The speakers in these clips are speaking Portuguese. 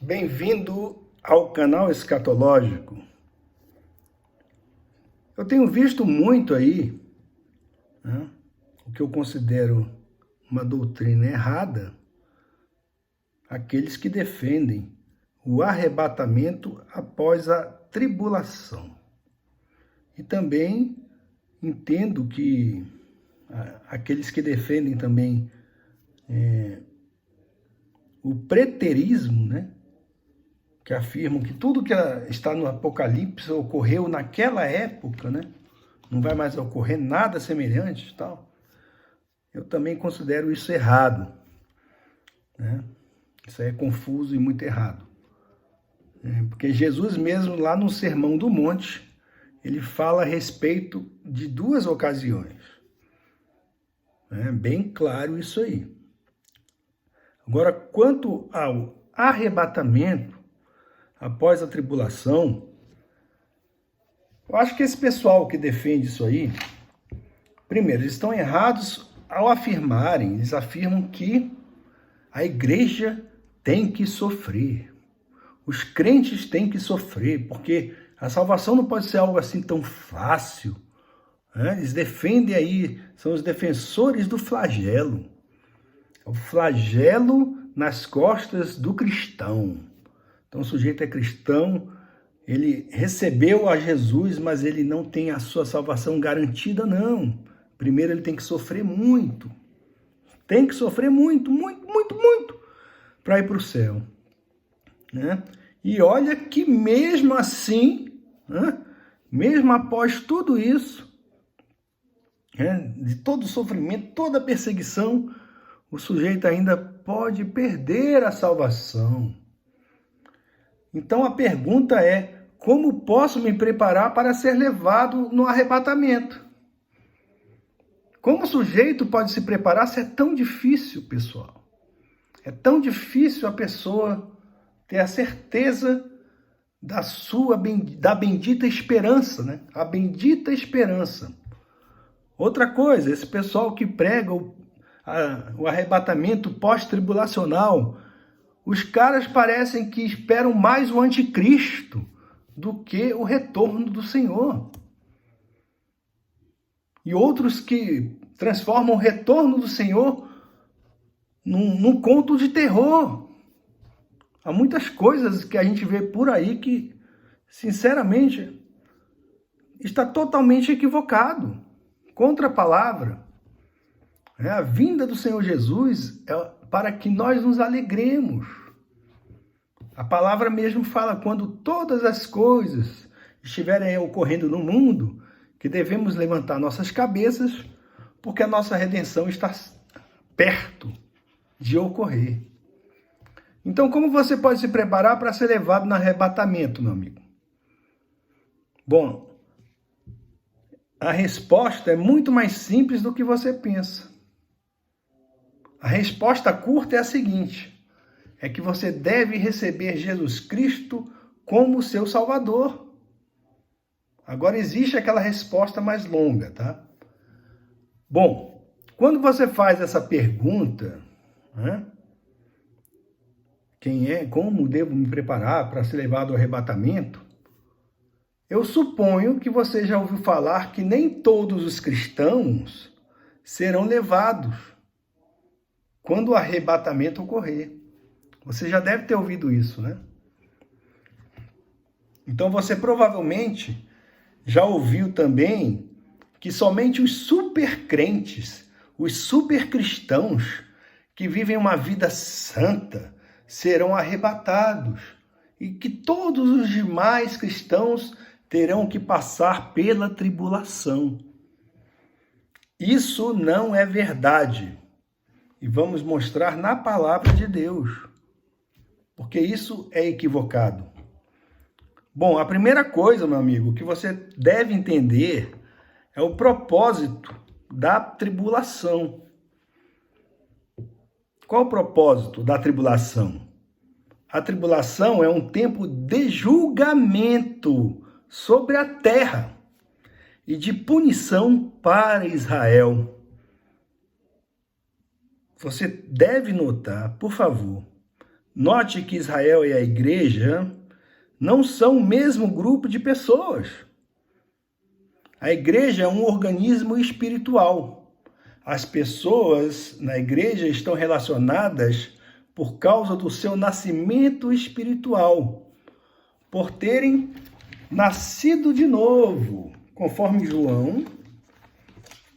Bem-vindo ao canal Escatológico. Eu tenho visto muito aí, né, o que eu considero uma doutrina errada, aqueles que defendem o arrebatamento após a tribulação. E também entendo que aqueles que defendem também o preterismo, né? Que afirmam que tudo que está no Apocalipse ocorreu naquela época, né? Não vai mais ocorrer nada semelhante, tal. Eu também considero isso errado, né? Isso aí é confuso e muito errado. Porque Jesus mesmo, lá no Sermão do Monte, ele fala a respeito de duas ocasiões. É bem claro isso aí. Agora, quanto ao arrebatamento após a tribulação, eu acho que esse pessoal que defende isso aí, primeiro, eles estão errados ao afirmarem, eles afirmam que a igreja tem que sofrer. Os crentes têm que sofrer, porque a salvação não pode ser algo assim tão fácil. Eles defendem aí, são os defensores do flagelo. O flagelo nas costas do cristão. Então o sujeito é cristão, ele recebeu a Jesus, mas ele não tem a sua salvação garantida, não. Primeiro ele tem que sofrer muito. Tem que sofrer muito, para ir para o céu. Né? E olha que mesmo assim, né, mesmo após tudo isso, de todo o sofrimento, toda a perseguição, o sujeito ainda pode perder a salvação. Então a pergunta é, como posso me preparar para ser levado no arrebatamento? Como o sujeito pode se preparar se é tão difícil, pessoal? É tão difícil a pessoa ter a certeza da bendita esperança, né? A bendita esperança. Outra coisa, esse pessoal que prega o arrebatamento pós-tribulacional, os caras parecem que esperam mais o anticristo do que o retorno do Senhor. E outros que transformam o retorno do Senhor num conto de terror. Há muitas coisas que a gente vê por aí que, sinceramente, está totalmente equivocado, contra a palavra. A vinda do Senhor Jesus é para que nós nos alegremos. A palavra mesmo fala, quando todas as coisas estiverem ocorrendo no mundo, que devemos levantar nossas cabeças, porque a nossa redenção está perto de ocorrer. Então, como você pode se preparar para ser levado no arrebatamento, meu amigo? Bom, a resposta é muito mais simples do que você pensa. A resposta curta é a seguinte: é que você deve receber Jesus Cristo como seu Salvador. Agora existe aquela resposta mais longa, tá? Bom, quando você faz essa pergunta, né, como devo me preparar para ser levado ao arrebatamento? Eu suponho que você já ouviu falar que nem todos os cristãos serão levados quando o arrebatamento ocorrer. Você já deve ter ouvido isso, né? Então você provavelmente já ouviu também que somente os supercrentes, os supercristãos que vivem uma vida santa serão arrebatados e que todos os demais cristãos terão que passar pela tribulação. Isso não é verdade. E vamos mostrar na palavra de Deus, porque isso é equivocado. Bom, a primeira coisa, meu amigo, que você deve entender é o propósito da tribulação. Qual o propósito da tribulação? A tribulação é um tempo de julgamento sobre a terra e de punição para Israel. Você deve notar, por favor, Note que Israel e a igreja não são o mesmo grupo de pessoas. A igreja é um organismo espiritual. As pessoas na igreja estão relacionadas por causa do seu nascimento espiritual, por terem nascido de novo, conforme João.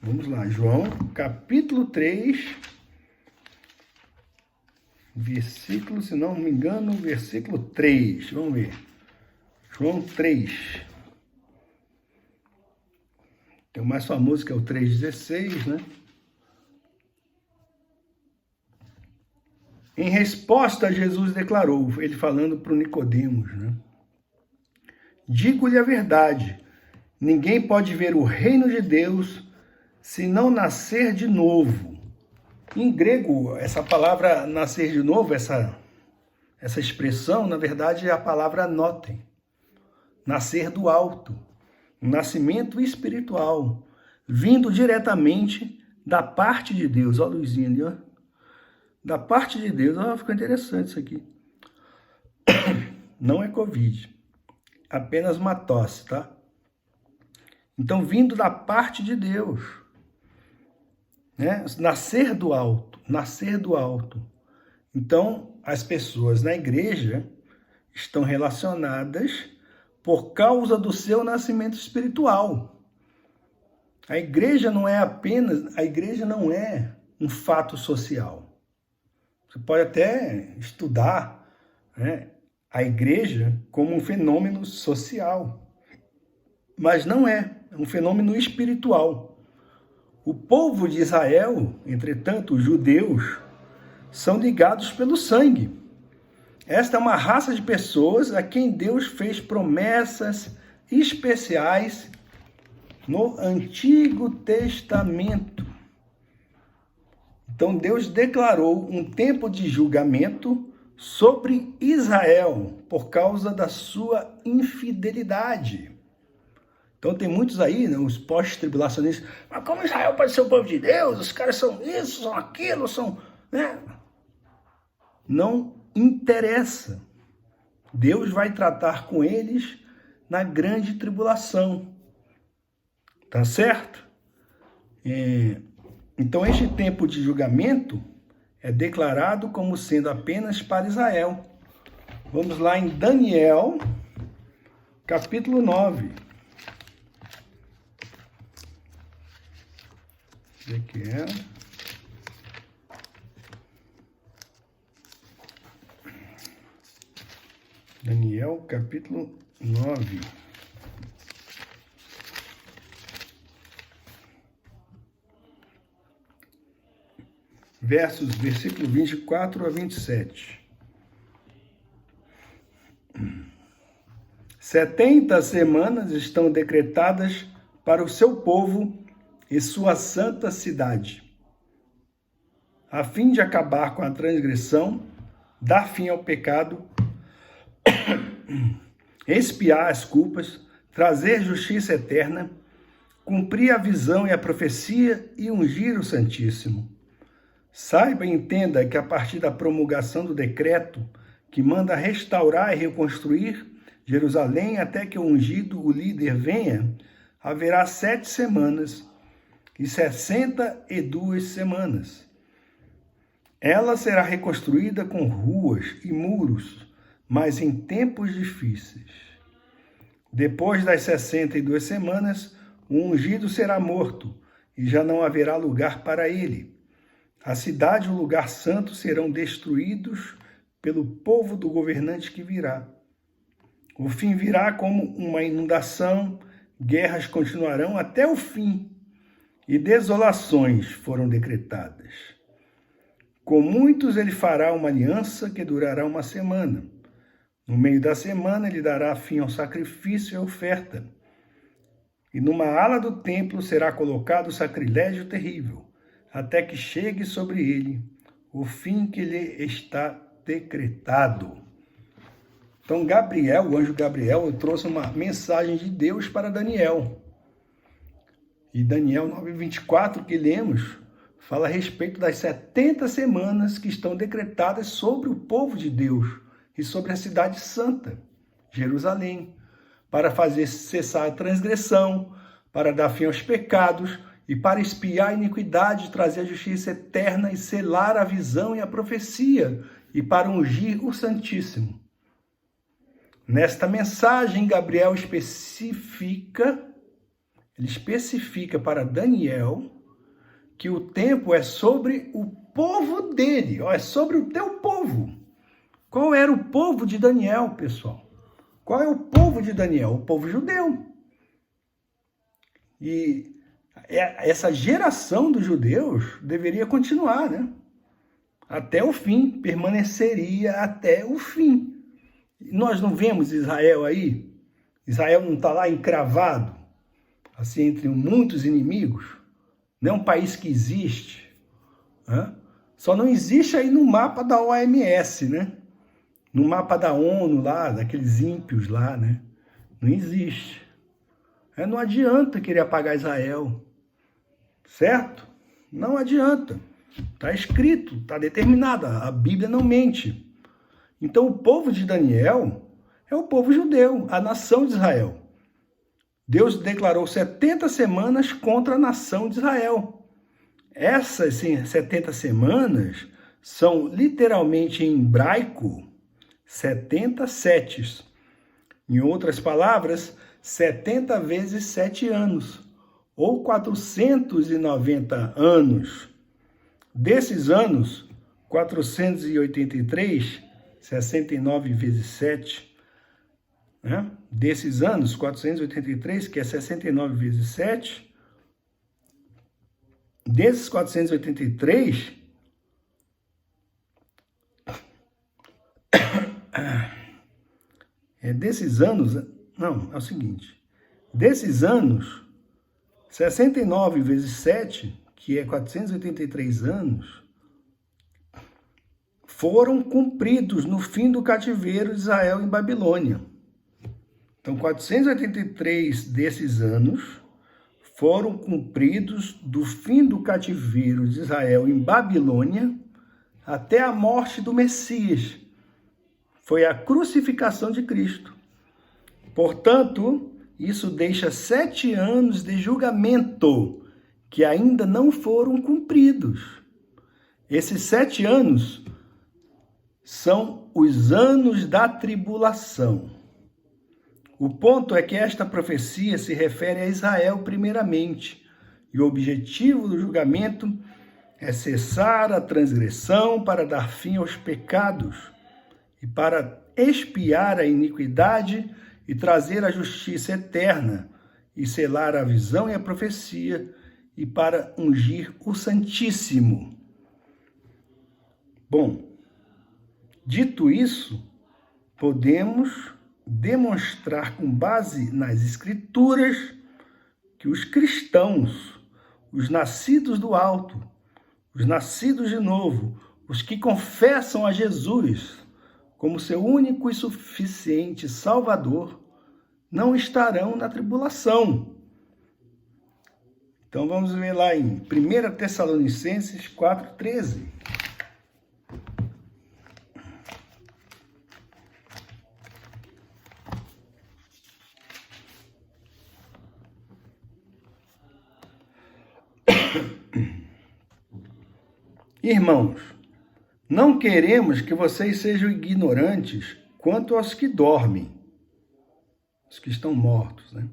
Vamos lá, João, capítulo 3, versículo, se não me engano, versículo 3. Vamos ver. João 3. Tem o mais famoso que é o 3,16, né? Em resposta, Jesus declarou, ele falando para o Nicodemos, né? Digo-lhe a verdade, ninguém pode ver o reino de Deus se não nascer de novo. Em grego, essa palavra nascer de novo, essa expressão, na verdade, é a palavra noten, nascer do alto, um nascimento espiritual, vindo diretamente da parte de Deus. Olha a luzinha ali, ó. Da parte de Deus. Ó, ficou interessante isso aqui. Não é Covid, apenas uma tosse, tá? Então, vindo da parte de Deus, né? Nascer do alto, nascer do alto. Então, as pessoas na igreja estão relacionadas por causa do seu nascimento espiritual. A igreja não é um fato social. Você pode até estudar, né, a igreja como um fenômeno social, mas não é um fenômeno espiritual. O povo de Israel, entretanto, os judeus, são ligados pelo sangue. Esta é uma raça de pessoas a quem Deus fez promessas especiais no Antigo Testamento. Então Deus declarou um tempo de julgamento sobre Israel por causa da sua infidelidade. Então tem muitos aí, né, os pós-tribulacionistas, mas como Israel pode ser o povo de Deus? Os caras são isso, são aquilo, são... né? Não interessa. Deus vai tratar com eles na grande tribulação. Tá certo? Então, este tempo de julgamento é declarado como sendo apenas para Israel. Vamos lá em Daniel, capítulo 9. Onde é que é? Daniel, capítulo 9. Versículo 24 a 27. 70 semanas estão decretadas para o seu povo e sua santa cidade, a fim de acabar com a transgressão, dar fim ao pecado, expiar as culpas, trazer justiça eterna, cumprir a visão e a profecia e ungir o Santíssimo. Saiba e entenda que a partir da promulgação do decreto que manda restaurar e reconstruir Jerusalém até que o ungido, o líder, venha, haverá 7 semanas e 62 semanas. Ela será reconstruída com ruas e muros, mas em tempos difíceis. Depois das 62 semanas, o ungido será morto e já não haverá lugar para ele. A cidade e o lugar santo serão destruídos pelo povo do governante que virá. O fim virá como uma inundação, guerras continuarão até o fim, e desolações foram decretadas. Com muitos ele fará uma aliança que durará 1 semana. No meio da semana ele dará fim ao sacrifício e à oferta. E numa ala do templo será colocado o sacrilégio terrível, até que chegue sobre ele o fim que lhe está decretado. Então Gabriel, o anjo Gabriel, trouxe uma mensagem de Deus para Daniel. E Daniel 9:24 que lemos, fala a respeito das 70 semanas que estão decretadas sobre o povo de Deus e sobre a cidade santa, Jerusalém, para fazer cessar a transgressão, para dar fim aos pecados e para expiar a iniquidade, trazer a justiça eterna e selar a visão e a profecia, e para ungir o Santíssimo. Nesta mensagem, Gabriel especifica para Daniel que o tempo é sobre o povo dele, é sobre o teu povo. Qual era o povo de Daniel, pessoal? Qual é o povo de Daniel? O povo judeu. E essa geração dos judeus deveria continuar, né? Até o fim, permaneceria até o fim. Nós não vemos Israel aí? Israel não está lá encravado, assim, entre muitos inimigos? Não é um país que existe. Né? Só não existe aí no mapa da OMS, né? No mapa da ONU lá, daqueles ímpios lá, né? Não existe. Não adianta querer apagar Israel. Certo? Não adianta. Está escrito, está determinada. A Bíblia não mente. Então, o povo de Daniel é o povo judeu, a nação de Israel. Deus declarou 70 semanas contra a nação de Israel. Essas 70 semanas são literalmente em hebraico 70 setes. Em outras palavras, 70 vezes 7 anos, ou 490 anos. Desses anos, 483, 69 vezes 7, né? Desses anos, 483, que é 69 vezes 7, desses 483, desses anos, não, é o seguinte, desses anos, 69 vezes 7, que é 483 anos, foram cumpridos no fim do cativeiro de Israel em Babilônia. Então, 483 desses anos foram cumpridos do fim do cativeiro de Israel em Babilônia até a morte do Messias. Foi a crucificação de Cristo. Portanto, isso deixa 7 anos de julgamento que ainda não foram cumpridos. Esses 7 anos são os anos da tribulação. O ponto é que esta profecia se refere a Israel primeiramente, e o objetivo do julgamento é cessar a transgressão para dar fim aos pecados e para expiar a iniquidade e trazer a justiça eterna e selar a visão e a profecia e para ungir o Santíssimo. Bom, dito isso, podemos demonstrar com base nas Escrituras que os cristãos, os nascidos do alto, os nascidos de novo, os que confessam a Jesus como seu único e suficiente Salvador, não estarão na tribulação. Então vamos ver lá em 1 Tessalonicenses 4,13. Irmãos, não queremos que vocês sejam ignorantes quanto aos que dormem, os que estão mortos, né?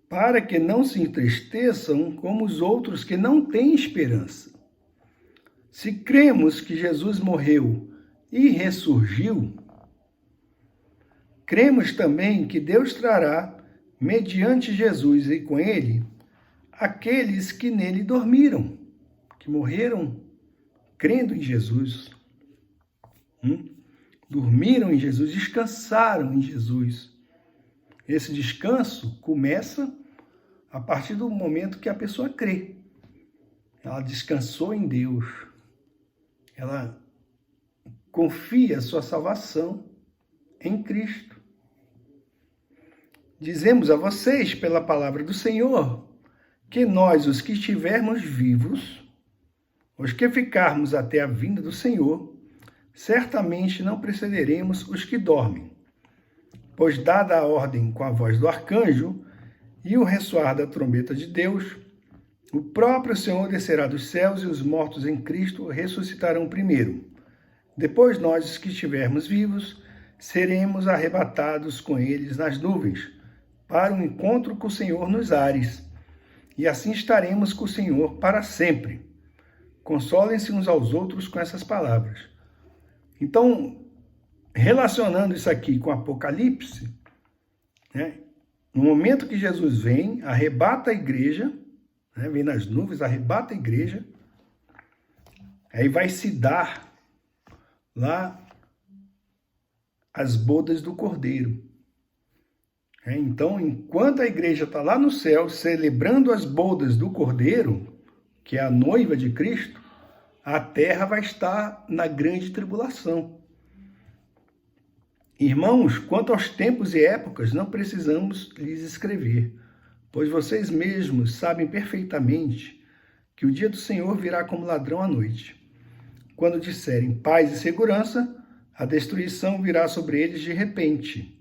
Para que não se entristeçam como os outros que não têm esperança. Se cremos que Jesus morreu e ressurgiu, cremos também que Deus trará, mediante Jesus e com ele, aqueles que nele dormiram, que morreram crendo em Jesus. Dormiram em Jesus, descansaram em Jesus. Esse descanso começa a partir do momento que a pessoa crê. Ela descansou em Deus. Ela confia a sua salvação em Cristo. Dizemos a vocês, pela palavra do Senhor, que nós, os que estivermos vivos, Os que ficarmos até a vinda do Senhor, certamente não precederemos os que dormem. Pois, dada a ordem com a voz do arcanjo e o ressoar da trombeta de Deus, o próprio Senhor descerá dos céus e os mortos em Cristo ressuscitarão primeiro. Depois nós, os que estivermos vivos, seremos arrebatados com eles nas nuvens, para o encontro com o Senhor nos ares. E assim estaremos com o Senhor para sempre. Consolem-se uns aos outros com essas palavras. Então, relacionando isso aqui com Apocalipse, né, no momento que Jesus vem, arrebata a igreja, né, vem nas nuvens, arrebata a igreja, aí vai se dar lá as bodas do Cordeiro. Então, enquanto a igreja está lá no céu, celebrando as bodas do Cordeiro, que é a noiva de Cristo, a terra vai estar na grande tribulação. Irmãos, quanto aos tempos e épocas, não precisamos lhes escrever, pois vocês mesmos sabem perfeitamente que o dia do Senhor virá como ladrão à noite. Quando disserem paz e segurança, a destruição virá sobre eles de repente,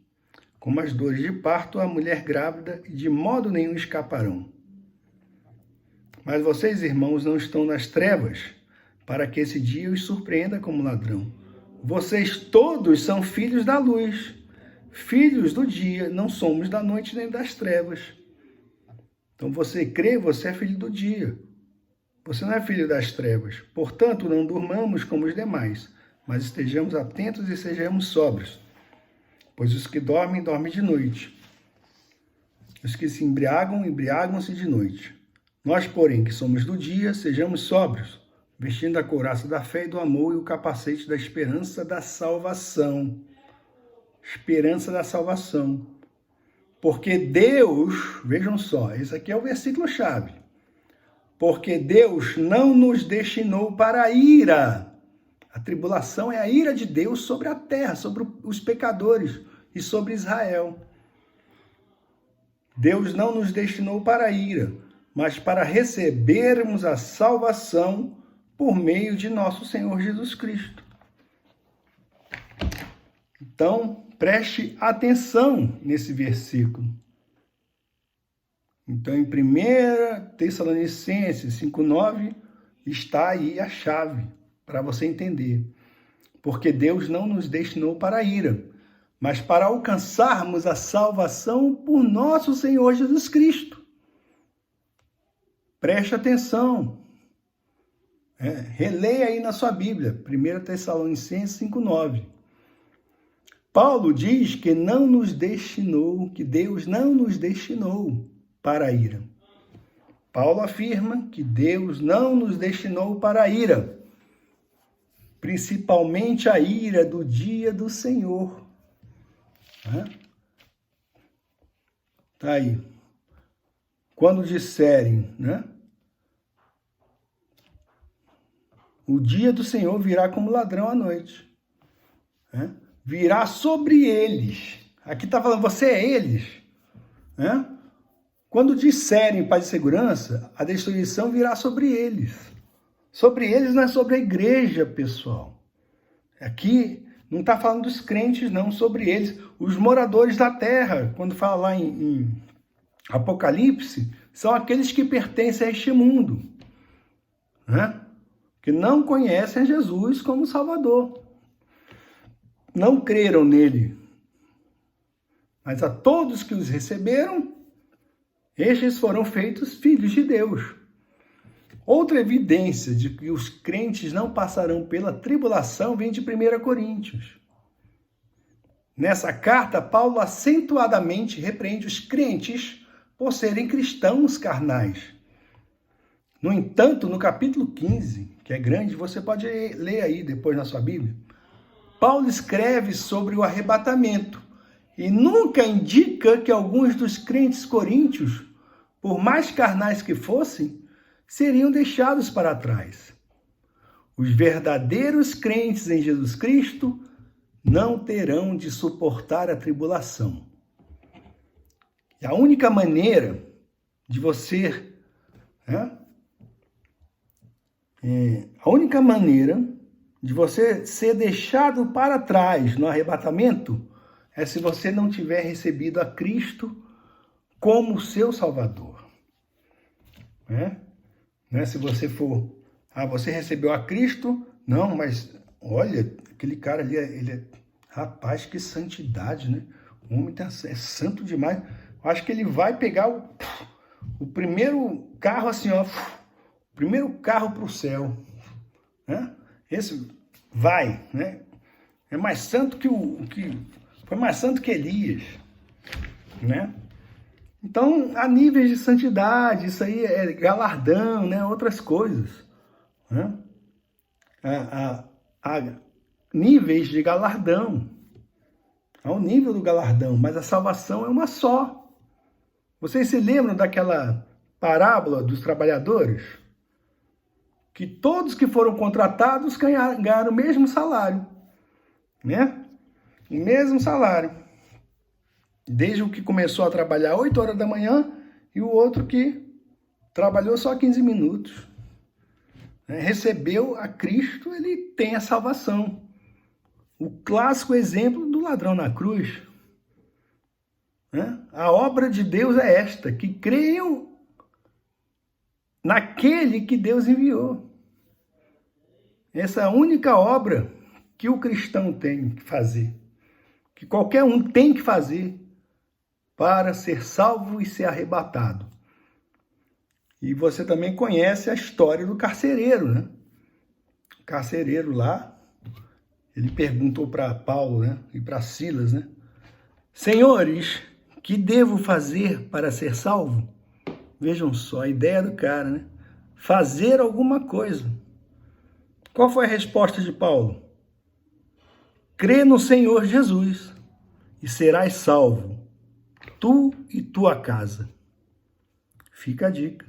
como as dores de parto à mulher grávida, e de modo nenhum escaparão. Mas vocês, irmãos, não estão nas trevas, para que esse dia os surpreenda como ladrão. Vocês todos são filhos da luz, filhos do dia, não somos da noite nem das trevas. Então você crê, você é filho do dia. Você não é filho das trevas. Portanto, não durmamos como os demais, mas estejamos atentos e sejamos sóbrios. Pois os que dormem, dormem de noite. Os que se embriagam, embriagam-se de noite. Nós, porém, que somos do dia, sejamos sóbrios, vestindo a couraça da fé e do amor e o capacete da esperança da salvação. Esperança da salvação. Porque Deus, vejam só, esse aqui é o versículo-chave. Porque Deus não nos destinou para a ira. A tribulação é a ira de Deus sobre a terra, sobre os pecadores e sobre Israel. Deus não nos destinou para a ira, mas para recebermos a salvação por meio de nosso Senhor Jesus Cristo. Então, preste atenção nesse versículo. Então, em 1 Tessalonicenses 5,9, está aí a chave para você entender. Porque Deus não nos destinou para a ira, mas para alcançarmos a salvação por nosso Senhor Jesus Cristo. Preste atenção. Releia aí na sua Bíblia, 1 Tessalonicenses 5,9. Paulo diz que não nos destinou, que Deus não nos destinou para a ira. Paulo afirma que Deus não nos destinou para a ira, principalmente a ira do dia do Senhor. Tá aí. Quando disserem, né? O dia do Senhor virá como ladrão à noite. Virá sobre eles. Aqui está falando, você é eles. Quando disserem paz e segurança, a destruição virá sobre eles. Sobre eles não é sobre a igreja, pessoal. Aqui não está falando dos crentes, não, sobre eles. Os moradores da terra, quando fala lá em Apocalipse, são aqueles que pertencem a este mundo. Que não conhecem Jesus como Salvador. Não creram nele. Mas a todos que os receberam, estes foram feitos filhos de Deus. Outra evidência de que os crentes não passarão pela tribulação vem de 1 Coríntios. Nessa carta, Paulo acentuadamente repreende os crentes por serem cristãos carnais. No entanto, no capítulo 15, que é grande, você pode ler aí depois na sua Bíblia, Paulo escreve sobre o arrebatamento e nunca indica que alguns dos crentes coríntios, por mais carnais que fossem, seriam deixados para trás. Os verdadeiros crentes em Jesus Cristo não terão de suportar a tribulação. E a única maneira de você A única maneira de você ser deixado para trás no arrebatamento é se você não tiver recebido a Cristo como seu Salvador. Né? Se você for, você recebeu a Cristo, não, mas olha, aquele cara ali, rapaz, que santidade, né? O homem é santo demais. Eu acho que ele vai pegar o primeiro carro assim, ó, o primeiro carro para o céu, né? Esse vai, né? É mais santo foi mais santo que Elias, né? Então, há níveis de santidade, isso aí é galardão, né? Outras coisas, né? Há níveis de galardão, há um nível do galardão, mas a salvação é uma só. Vocês se lembram daquela parábola dos trabalhadores? Que todos que foram contratados ganharam o mesmo salário, né? O mesmo salário. Desde o que começou a trabalhar 8 horas da manhã e o outro que trabalhou só 15 minutos. Recebeu a Cristo, ele tem a salvação. O clássico exemplo do ladrão na cruz. A obra de Deus é esta, que creiam naquele que Deus enviou. Essa é a única obra que o cristão tem que fazer, que qualquer um tem que fazer para ser salvo e ser arrebatado. E você também conhece a história do carcereiro, né? O carcereiro lá, ele perguntou para Paulo, né? E para Silas, né? Senhores, que devo fazer para ser salvo? Vejam só a ideia do cara, né? Fazer alguma coisa. Qual foi a resposta de Paulo? Crê no Senhor Jesus e serás salvo, tu e tua casa. Fica a dica.